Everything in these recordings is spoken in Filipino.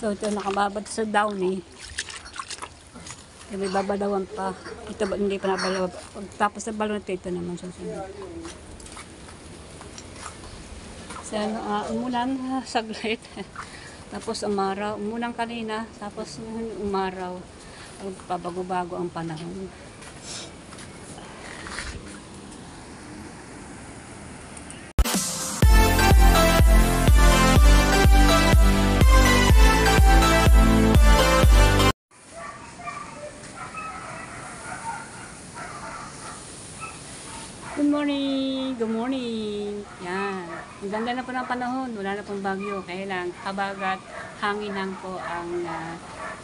So ito nakababad sa downy. May babalawan pa. Ito ba hindi pa nabalawan. Tapos na balon ito naman susunod. So umulan saglit. Tapos umaraw. Umulan kanina. Tapos umaraw. Pabago-bago ang panahon. Good morning! Good morning! Yan. Ang ganda na po ng panahon. Wala na pong bagyo. Kaya lang, habagat hangin lang po ang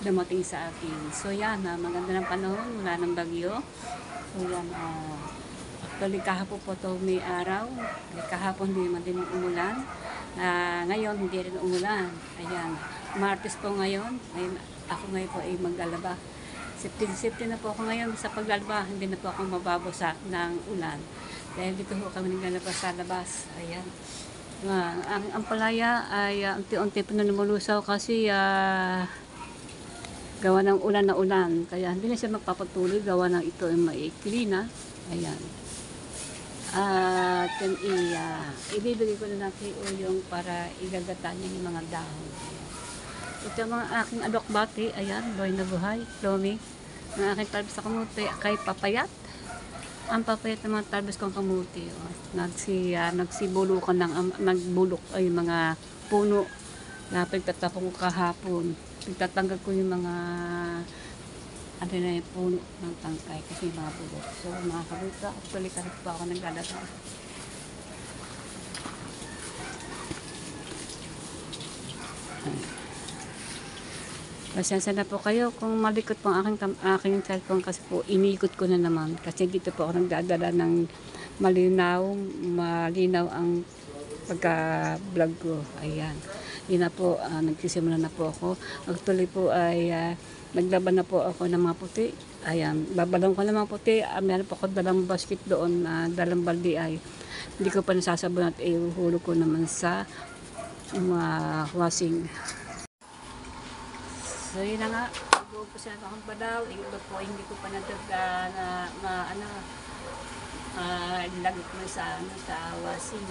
dumating sa akin. So yan, maganda ng panahon. Wala ng bagyo. So yan, actually kahapon po ito may araw. Kahapon hindi man din umulan. Ngayon, hindi rin umulan. Ayan. Martes po ngayon. Ako ngayon po ay maglalaba. Safety na po ako ngayon sa paglalaba. Hindi na po ako mababosa ng ulan. Dahil dito po kami naglalaba sa labas. Ayan. Ang palaya ay unti-unti po na lumulusaw kasi gawa ng ulan na ulan. Kaya hindi na siya magpapatuloy. Gawa ng ito ay maikli na. Ayan. At ibibigay ko na natin yung para igagatan niya yung mga dahon. Ito mga aking adokbati, ayan, buhay na buhay, blooming. Ang aking talbos sa kamuti, kay papayat. Ang papayat ng mga talbos kong kamuti, nagsibulukan ng, nagbulok ay mga puno na pagtatapong ko kahapon. Pagtatanggal ko yung mga, ano na yung puno ng tangkay kasi mga bulok. So mga kabuta, actually kahit pa ako naglalaba. Pasensya na po kayo kung malikot po ang aking cellphone kasi po inikot ko na naman kasi dito po ako nagdadala ng malinaw ang pagka-vlog ko. Ayan. Yun na po, nagsisimula na po ako. Actually po ay naglaban na po ako ng mga puti. Ayan, babalong ko ng mga puti. Meron po ako dalang basket doon, dalang baldi ay hindi ko pa nasasabon at ihulog ko naman sa washing. So yun na nga, mag-uupos na akong badaw, iba po hindi ko pa lagot mo sa washing.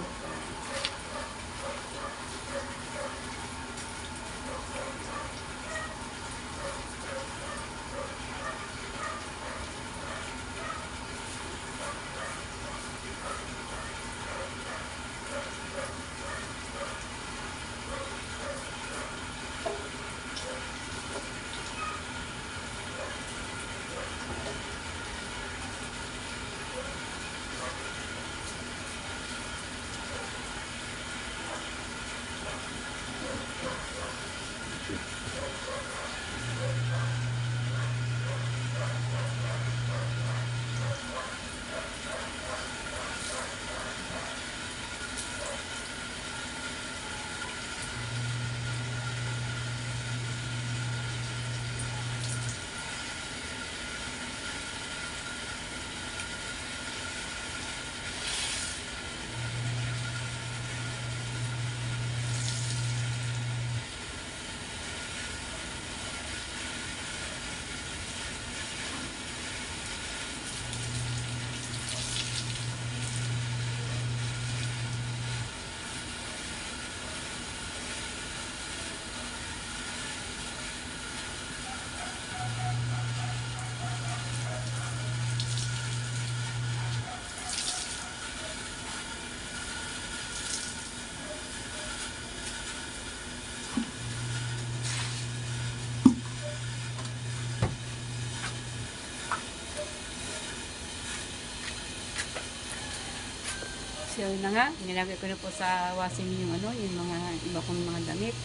So yun na nga, nilagay ko na po sa washing yung yung mga iba kong mga damit.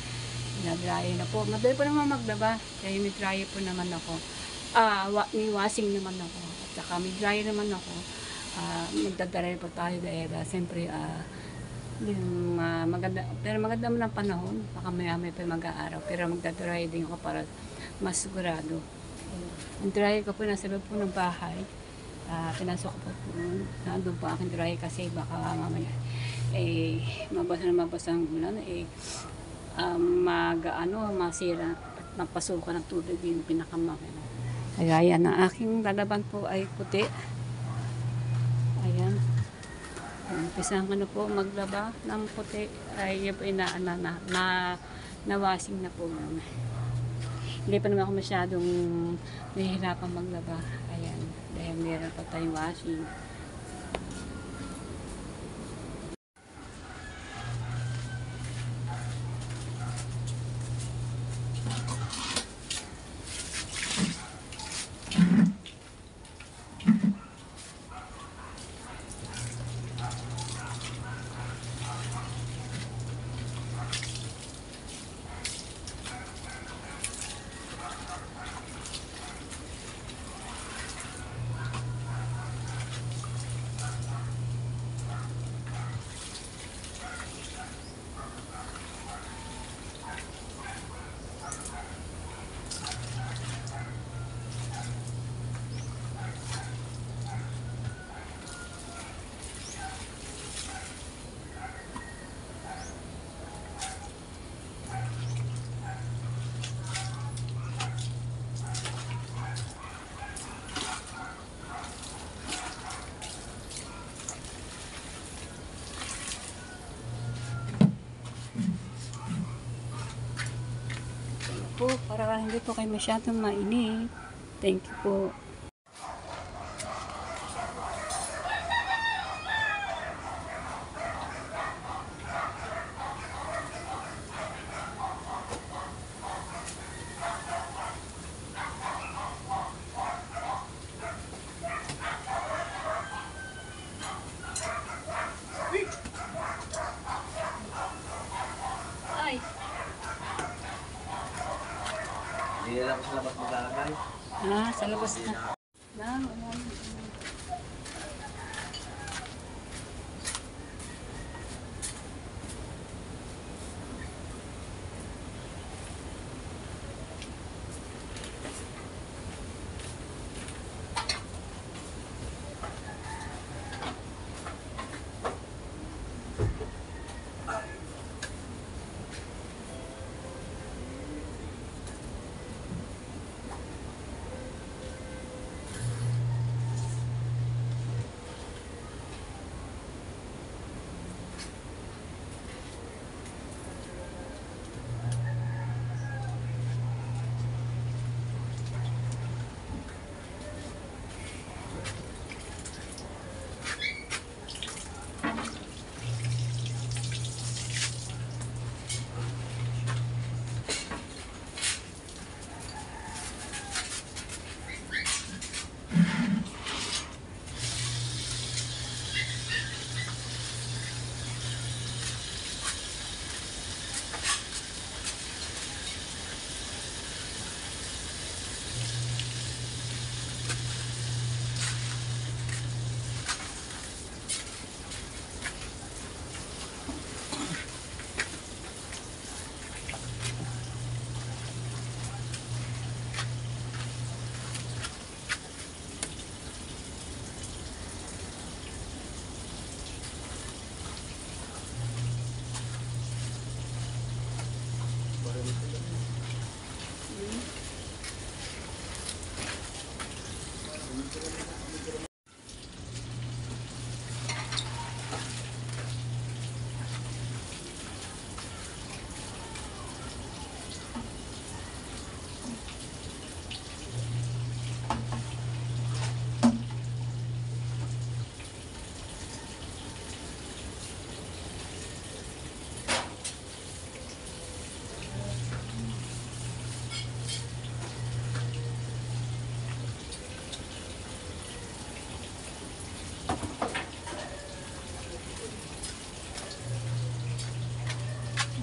Nag-dry na po. Madali po naman magdaba. Kaya may dry po naman ako. May washing naman ako. At saka may dry naman ako. Magdadry po tayo dahil siyempre maganda, pero maganda mo ng panahon. Baka may pa mag-aaraw. Pero magdadry din ako para mas sigurado. Ang dry ko po nasa loob po ng bahay. Pinasok ko po nandun po aking dry kasi baka mamaya mabasa ang ulan masira at mapasukan ng tubig yung pinakamakina. Kaya yan, ang aking lalaban po ay puti. Ayan. Umpisahan ko na po maglaba ng puti. Ay yun po na-washing na po yun. Hindi pa naman ako masyadong nahihirapan maglaba. Ayan. Dahil meron pa tayong washing. Po, para hindi po kayo masyadong mainit. Thank you po. Ay. Hindi lang sa labas maglalagay. Sa labas na. Lang,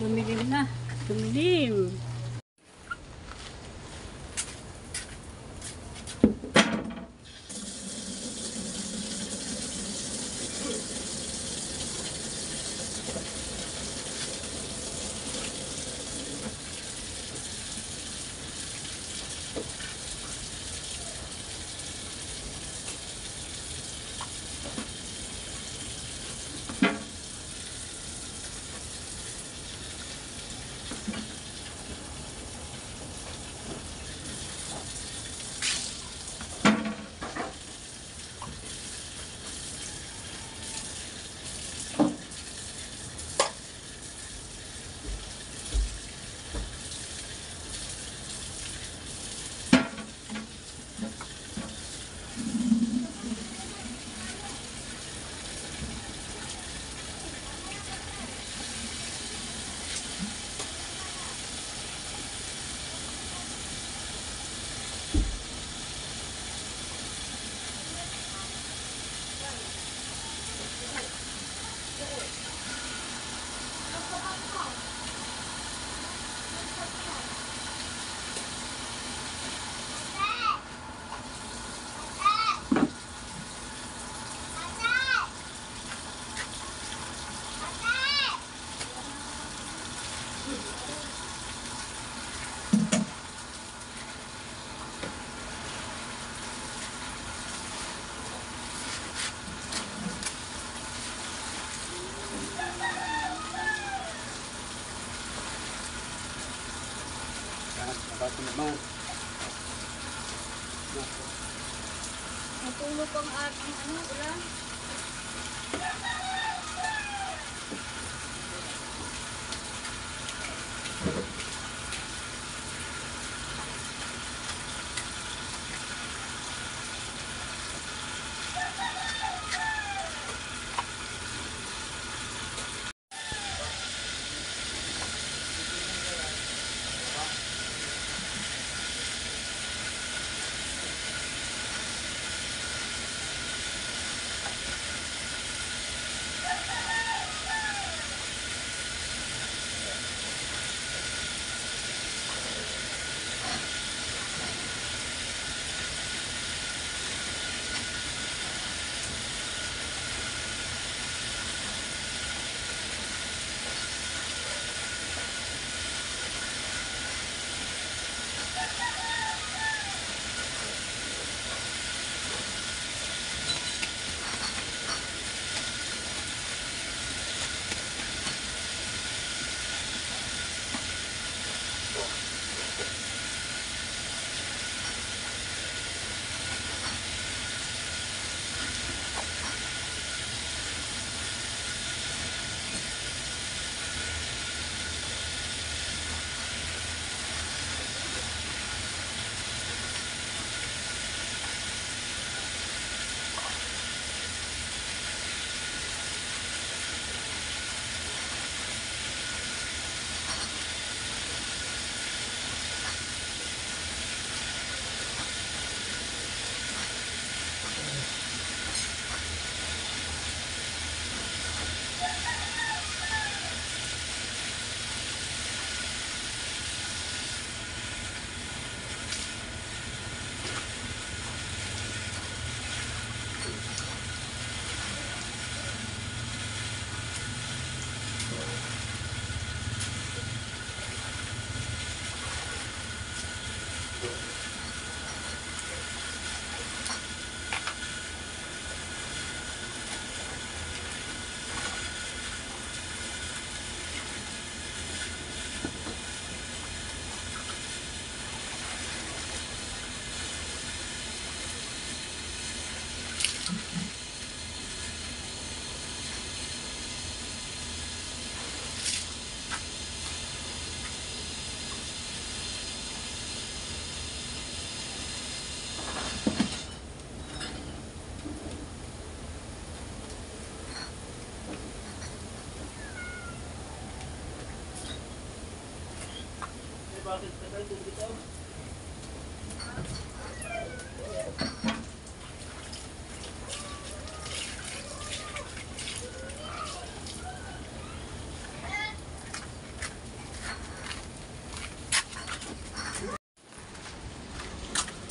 dumilim na. Dumilim. Pati naman. Natulog ang ating ulan.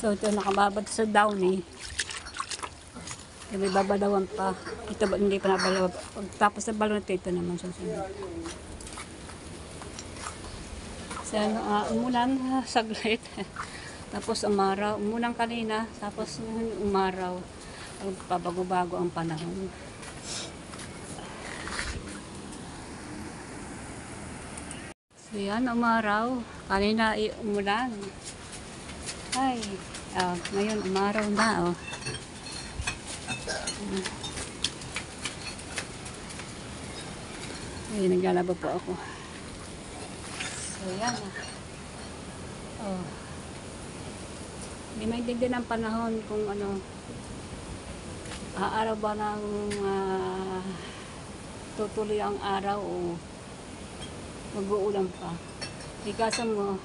So ito nakababad sa down eh. May babalawan pa. Ito ba hindi pa nabalawan. Tapos sa balon ito naman susunod. So umulan saglit. Tapos umaraw. Umulan kanina. Tapos umaraw. Pabago-bago ang panahon. So yan, umaraw. Kanina umulan. Ay, ngayon umaraw na. Ay, naglalaba po ako. So yan. Hindi may digdi ng panahon kung aaraw ba ng tutuloy ang araw o mag-uulan pa. Ikasa mo,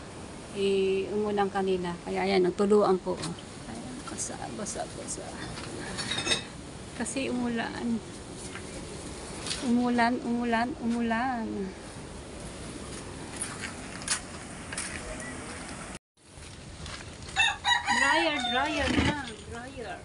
umulan kanina. Kaya yan, nagtuluan po. Ayan, basa. Kasi umulan. Umulan. Dryer na. Dryer.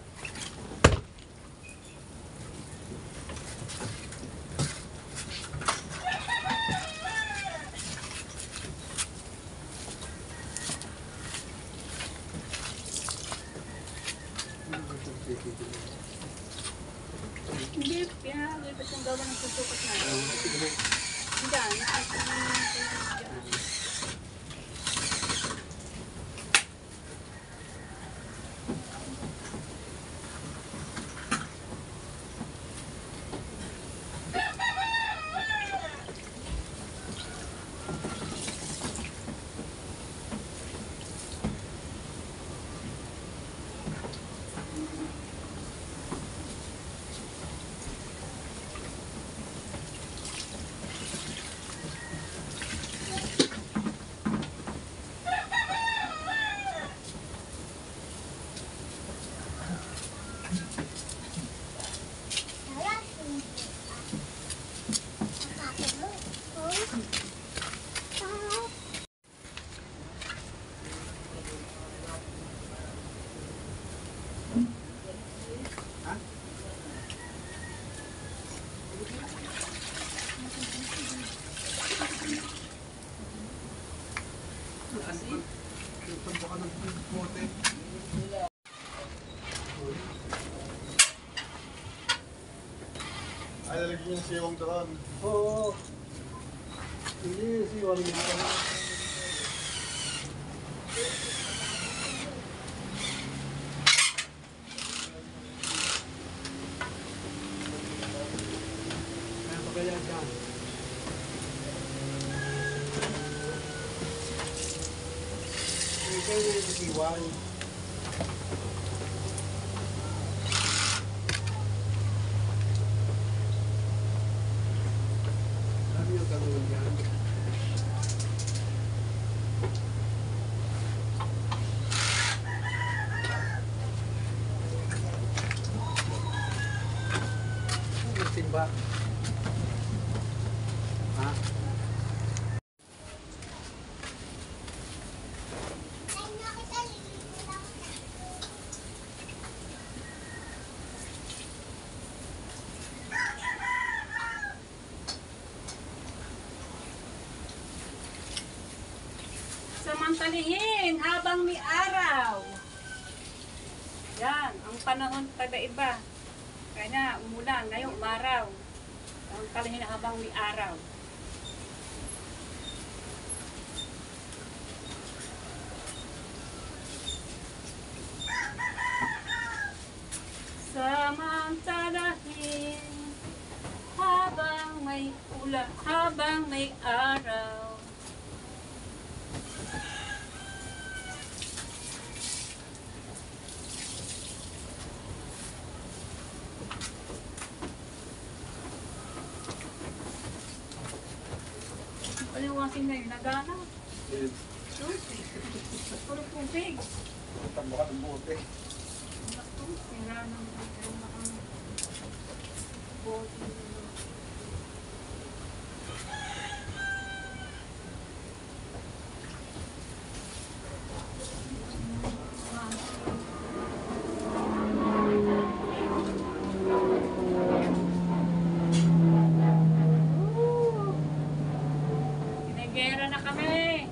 Hindi, pinagalipat yung gawa ng tutukat na. Diyan. Kasi, Baka ng bote. Ay, lalagyan niya ng siwang doon. Oo. Hindi, siwang nito. Kaya pa kaya siya. Ikaw yung siwang. Sabi yung tanong yan. Simba. Ha? Samantalihin habang may araw. Yan, ang panahon pag-iba. Kaya umulan, ngayon umaraw. Samantalihin habang may araw. Samantalahin habang may ulan, habang may araw. Paliwasin na yun, nagana. Tubig. Puro tubig. Baka ng bote. Naku, sira ng bote. Pinagera na kami.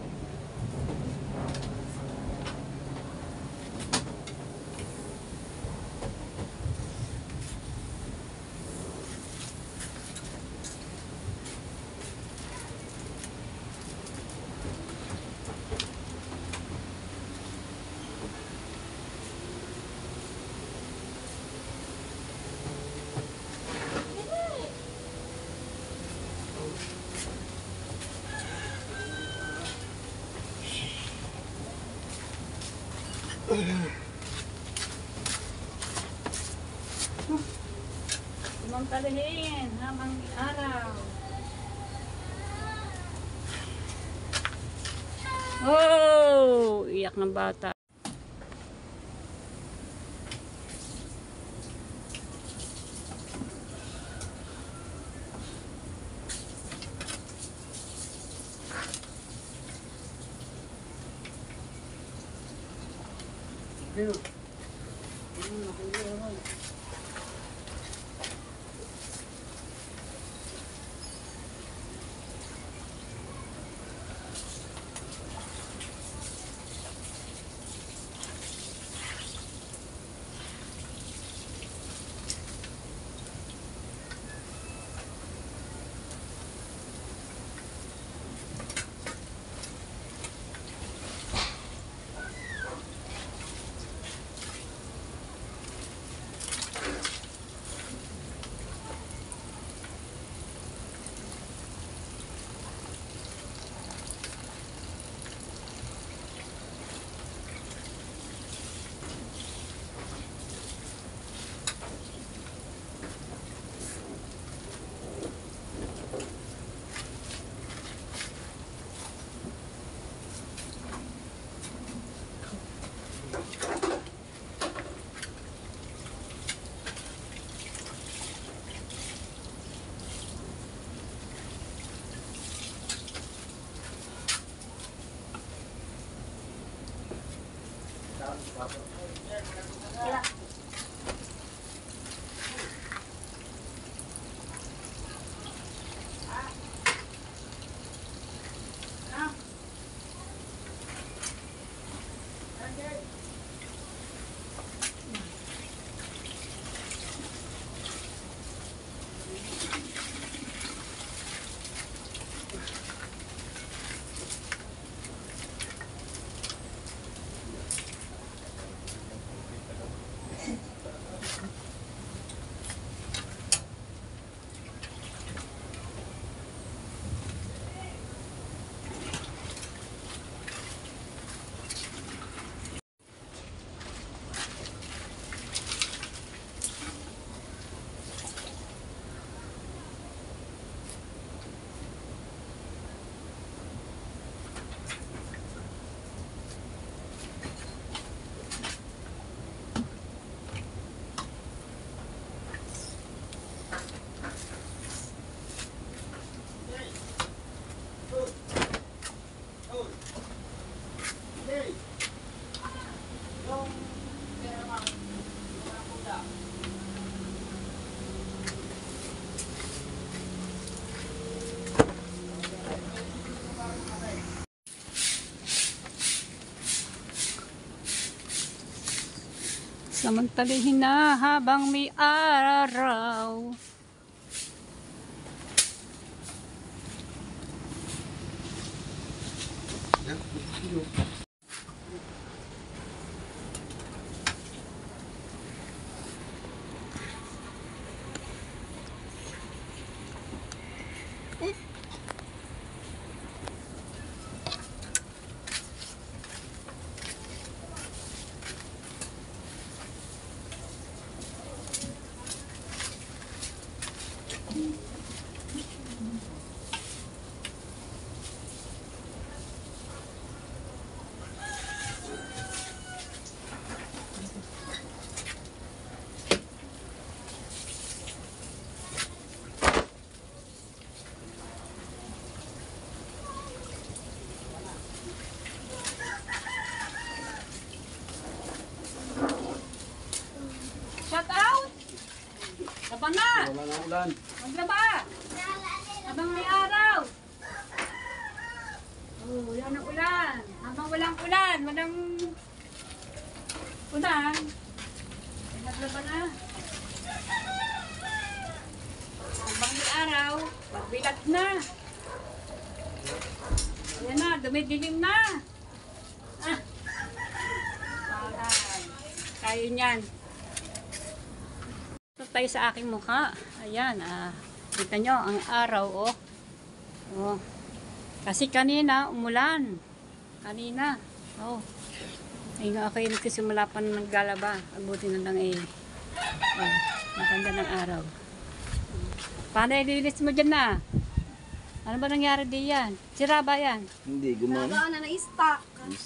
Samantalihin habang may araw. Oh, iyak ng bata. Sino? Samantalihin na habang may araw. Shout out! Laba na! Wala na ulan. Maglaba! Habang may araw! Oh, yan ang ulan. Habang walang ulan, walang ulan. Maglaba na. Habang may araw, magbilat na. Ayan na, dumidilim na. Ah! Parang, tayo niyan. Ito tayo sa aking mukha. Ayan, kita nyo, ang araw, oh. Oh. Kasi kanina, umulan. Kanina, oh. Ay nga ako yung nagsisimula pa na naglalaba. Abuti na lang eh. Oh, maganda ng araw. Paano ililis mo dyan na? Ano ba nangyari diyan? Sira ba yan? Hindi, gumana. Nagawa na na-stock.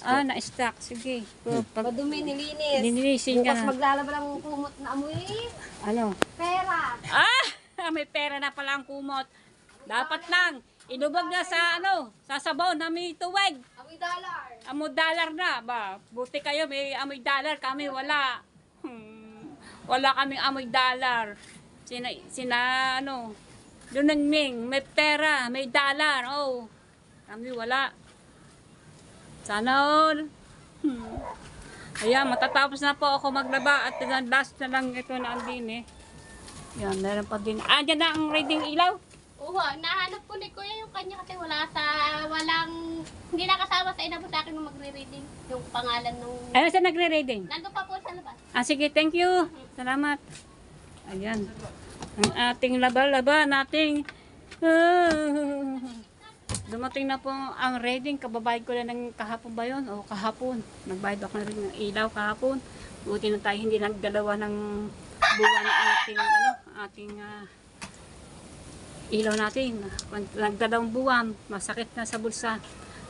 Na-stack. Sige. Oh, pag Madumi, nilinis. linilisin ka Bukas na. maglalaba ng kumot na amoy. Ano? Pera. May pera na pala ang kumot. Dapat lang. Inubag na sa sa sabaw na may tuweg. Amoy dollar. Amoy dollar na ba? Buti kayo may amoy dollar, kami wala. Wala kaming amoy dollar. Sina Lunangning, may pera, may dollar. Oh. Kami wala. Sana all. Ayan, matatapos na po ako maglaba at last na lang ito na andin eh. Yan, meron pa din. Dyan na ang reading ilaw. Oo, nahanap ko ni Kuya yung kanya kasi hindi nakasama sa inabot sa akin nung magre-reading. Yung pangalan nung... Ano sa nagre-reading? Nandun pa po sa labas. Sige, thank you. Salamat. Ayan. Ang ating laba-laba nating... Dumating na po ang reading. Kababayad ko lang ng kahapon ba yun? O kahapon. Nagbayad ako na rin ng ilaw kahapon. Buti na tayo hindi nagdalawa ng buwan ating ilaw natin. Nagdalawang buwan, masakit na sa bulsa.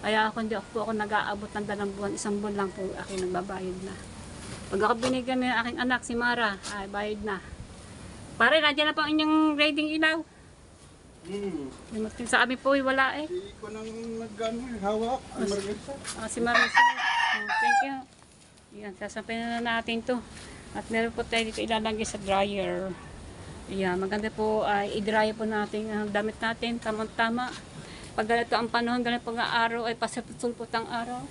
Kaya hindi ako nag-aabot ng 2 buwan. 1 buwan lang po aking nagbabayad na. Pag ako binigyan ng aking anak, si Mara, ay bayad na. Pare, nandiyan na po ang inyong reading ilaw. Sa amin po, wala eh. Hindi ko nang hawak. Ang Margarita. Si Marisa. Thank you. Yan, sasampin na natin to. At meron po tayo dito ilalagay sa dryer. Ayan, maganda po i-dry po natin ang damit natin, tamang-tama. Pag ganito ang panahon, ganito pang araw, ay pasulpot ang araw.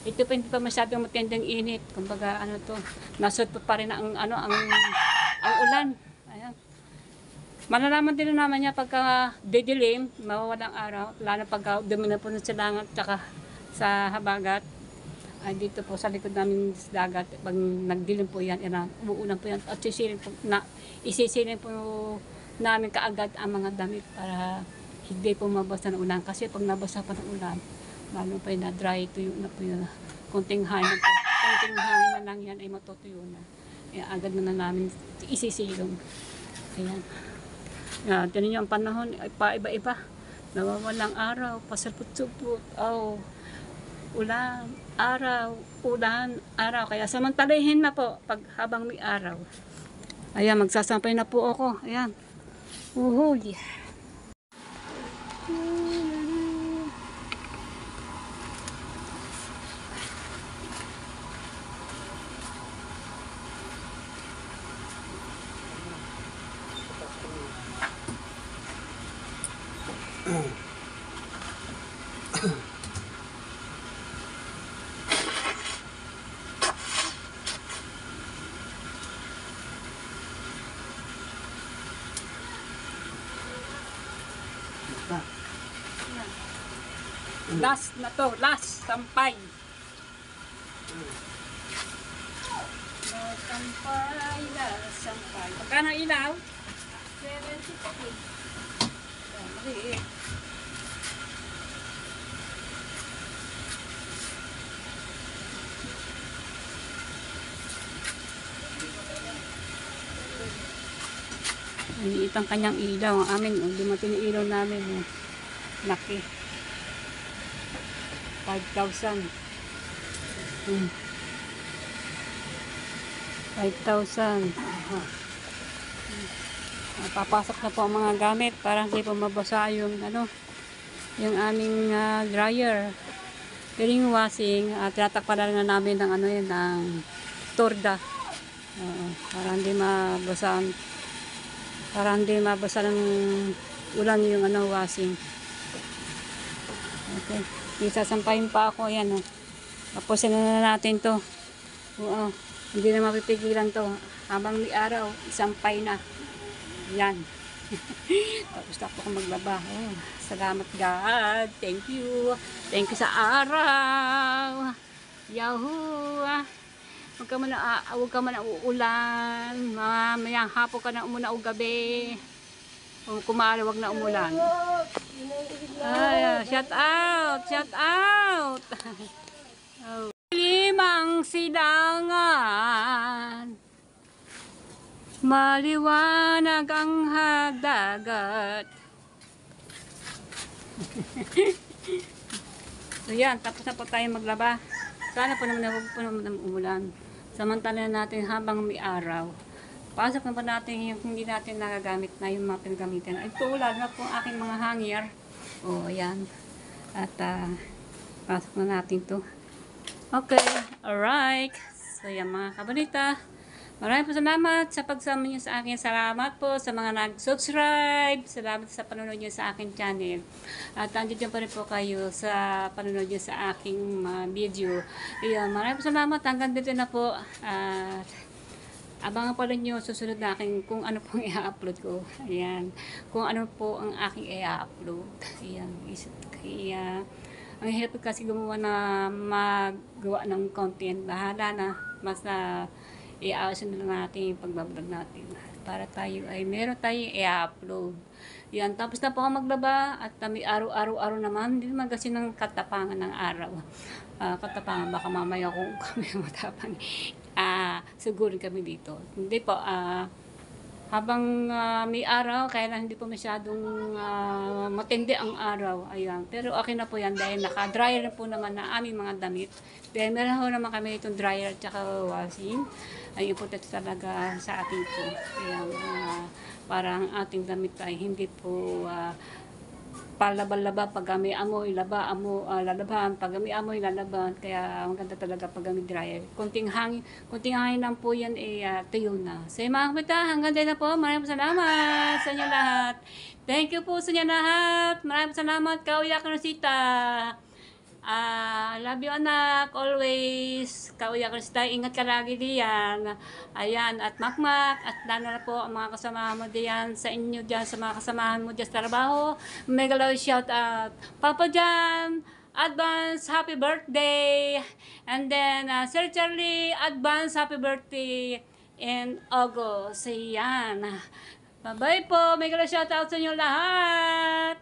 Ito pa hindi pa masyadong matindang init. Kumbaga, nasod pa rin ang ulan. Ayan. Malalaman din naman niya pagka didilim, mawawalang araw, lalo pagka dumi na po ng silangan, tsaka sa habagat. Ay dito po sa likod namin sa dagat, pag nagdilim po yan, umuulan po yan, at isisilin po namin kaagad ang mga damit para hindi po mabasa ng ulan. Kasi pag nabasa pa ng ulan, lalo pa yun na dry, tuyo na po yun, konting hangin na lang yan ay matutuyo na. Kaya agad na namin isisilong. Ayan. Yan, tinan niyo ang panahon, ay paiba-iba. Nawawalang araw, pasaput-suput, ulan, araw. Kaya samantalahin na po pag habang may araw. Ayan, magsasampay na po ako. Ayan. Uhuy. Last na to, last, sampay. Last sampay, last sampay. Pagkano ilaw? 750. Maliit. Maliit ang kanyang ilaw. Ang amin, dumating yung ilaw namin. Laki. 5,000. 5,000. Papasok na po ang mga gamit para hindi po mabasa yung yung aming dryer. Pero yung washing, tinatakpan na namin ng ng torda. Para hindi mabasa ng ulan yung washing. Okay. Isasampahin pa ako. Ayan, tapos na natin to. Hindi na mapipigilan to. Habang may araw, isampay na. Yan. Tapos na ako maglaba. Salamat God. Thank you. Thank you sa araw. Yahoo. Huwag ka man uulan. Mamayang hapon ka na umuna o gabi. Kung kumara, huwag na umulan. Ay, shout out! Shout out! Limang silangan, maliwanag ang hagdagat. So yan, tapos na po tayo maglaba. Sana po naman huwag po naman umulan. Samantala natin habang may araw. Pasok na po natin yung hindi natin nagagamit na yung mga pinagamitan. Ito, lalo na po ang aking mga hanger. Ayan. At pasok na natin to. Okay, alright. So yan mga kabalita. Maraming po salamat sa pagsama niyo sa akin. Salamat po sa mga nag-subscribe. Salamat sa panonood niyo sa aking channel. At andito pa rin po kayo sa panonood niyo sa aking video. Ayan, maraming po salamat. Hanggang dito na po. Abangan pa rin nyo susunod na aking kung ano pong i-upload ko. Ayan. Kung ano po ang aking i-upload. Ayan. Kaya, ang hirap kasi gumawa na magawa ng content. Bahala na. Mas i-ayos na lang natin yung pagbablog natin. Para tayo ay meron tayong i-upload. Yan. Tapos na po ako maglaba at may araw-araw naman. Hindi naman kasi ng katapangan ng araw. Katapangan. Baka mamaya kung kami matapang. Siguro kami dito. Hindi po. Habang may araw, kaya lang hindi po masyadong matindi ang araw. Ayan. Pero okay na po yan dahil naka-dryer na po naman na aming mga damit. Dahil meron ho naman kami itong dryer at saka washing. Ay important talaga sa ating po. Ayan. Para ang ating damit ay hindi po palabal-laba pag may amoy, lalaban, pag may amoy, lalaban. Kaya maganda talaga pag may dryer. Kunting hangin lang po yan, tuyo na. So mga kapita, hanggang din na po. Maraming salamat sa inyo lahat. Thank you po sa inyo lahat. Maraming salamat, Kauya Kanosita. Love you anak, always. Kauya Kanosita, ingat ka lagi diyan. Ayan, at makmak, at lalo na po ang mga kasama mo diyan, sa inyo diyan, sa mga kasamahan mo diyan sa trabaho. Mega love shout out. Papa Jan, advance happy birthday. And then, Sir Charlie, advance happy birthday in August. Ayan. Bye-bye po. Mega love shout out sa inyo lahat.